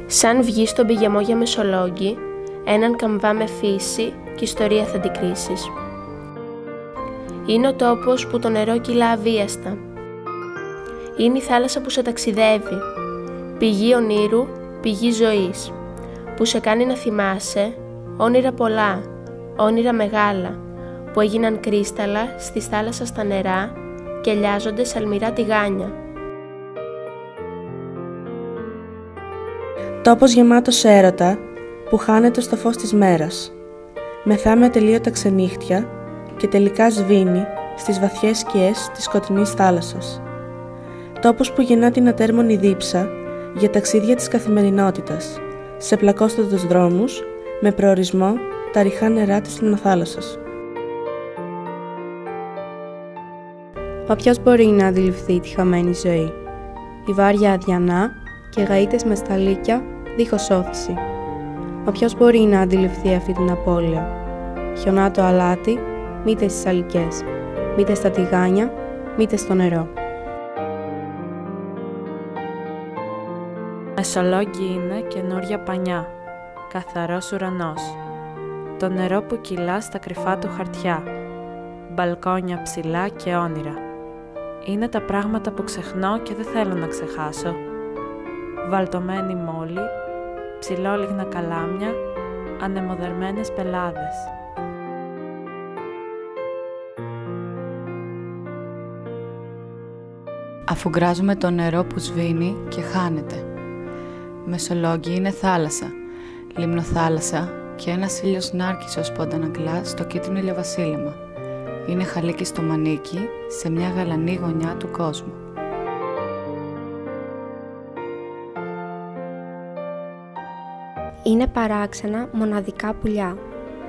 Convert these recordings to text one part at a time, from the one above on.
Σαν βγεις στον πηγεμό για Μεσολόγγι, έναν καμβά με φύση και ιστορία θα την κρίσεις. Είναι ο τόπος που το νερό κυλά αβίαστα. Είναι η θάλασσα που σε ταξιδεύει, πηγή ονείρου, πηγή ζωής, που σε κάνει να θυμάσαι όνειρα πολλά, όνειρα μεγάλα, που έγιναν κρίσταλα στις θάλασσας στα νερά και ελιάζονται σε αλμυρά τηγάνια. Τόπος γεμάτος έρωτα που χάνεται στο φως της μέρας, μεθάμε ατελείωτα ξενύχτια και τελικά σβήνει στις βαθιές σκιές της σκοτεινής θάλασσας. Τόπος που γεννά την ατέρμονη δίψα για ταξίδια της καθημερινότητας, σε πλακώστατους δρόμους, με προορισμό τα ρηχά νερά της λιμνοθάλασσας. Μα ποιος μπορεί να αντιληφθεί τη χαμένη ζωή? Η βάρια αδιανά και γαΐτες με σταλίκια δίχως όθηση. Μα ποιος μπορεί να αντιληφθεί αυτή την απώλεια? Χιονά το αλάτι, μήτε στις αλικές, μήτε στα τηγάνια, μήτε στο νερό. Μεσολόγγι είναι καινούρια πανιά, καθαρός ουρανός. Το νερό που κυλά στα κρυφά του χαρτιά, μπαλκόνια ψηλά και όνειρα. Είναι τα πράγματα που ξεχνώ και δεν θέλω να ξεχάσω. Βαλτωμένη μόλι, ψηλόλιγνα καλάμια, ανεμοδερμένες πελάδες. Αφουγκράζουμε το νερό που σβήνει και χάνεται. Μεσολόγγι είναι θάλασσα, λιμνοθάλασσα και ένας ήλιος νάρκισσος που αντανακλά στο κίτρινο ηλιοβασίλεμα. Είναι χαλίκι στο μανίκι σε μια γαλανή γωνιά του κόσμου. Είναι παράξενα μοναδικά πουλιά,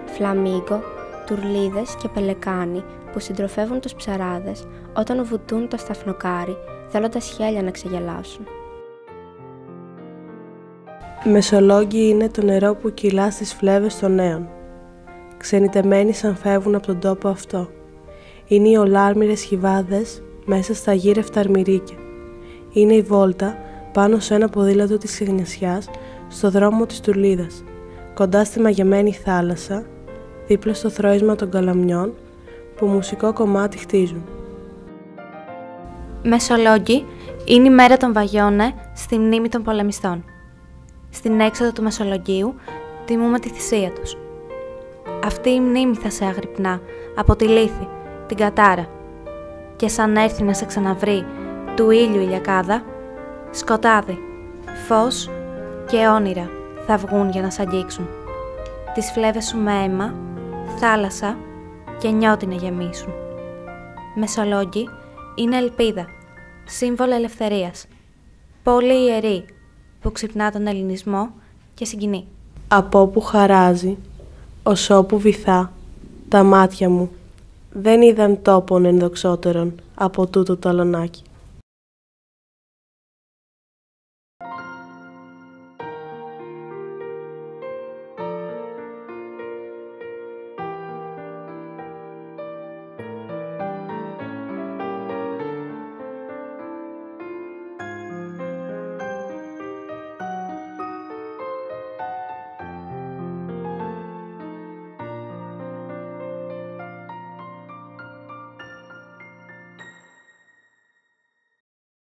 φλαμίγκο, τουρλίδες και πελεκάνοι που συντροφεύουν τους ψαράδες όταν βουτούν το σταφνοκάρι θέλοντας χέλια να ξεγελάσουν. Μεσολόγγι είναι το νερό που κυλά στις φλέβες των νέων. Ξενιτεμένοι σαν φεύγουν από τον τόπο αυτό. Είναι οι ολάρμηρες χιβάδες μέσα στα γύρευτα αρμυρίκια. Είναι η βόλτα πάνω σε ένα ποδήλατο της ξενιασιάς στο δρόμο της Τουρλίδας, κοντά στη μαγεμένη θάλασσα, δίπλα στο θρώισμα των καλαμιών που μουσικό κομμάτι χτίζουν. Μεσολόγγι είναι η μέρα των Βαγιώνε στη μνήμη των πολεμιστών. Στην έξοδο του Μεσολογγίου τιμούμε τη θυσία τους. Αυτή η μνήμη θα σε αγρυπνά από τη λύθη, την κατάρα, και σαν έρθει να σε ξαναβρει του ήλιου ηλιακάδα, σκοτάδι, φως και όνειρα θα βγουν για να σ' αγγίξουν. Τις φλέβες σου με αίμα, θάλασσα και νιώτη να γεμίσουν. Μεσολόγγι είναι ελπίδα, σύμβολο ελευθερίας, πόλη ιερή που ξυπνά τον ελληνισμό και συγκινεί. Από όπου χαράζει, ως όπου βυθά, τα μάτια μου δεν είδαν τόπον ενδοξότερον από τούτο το αλωνάκι.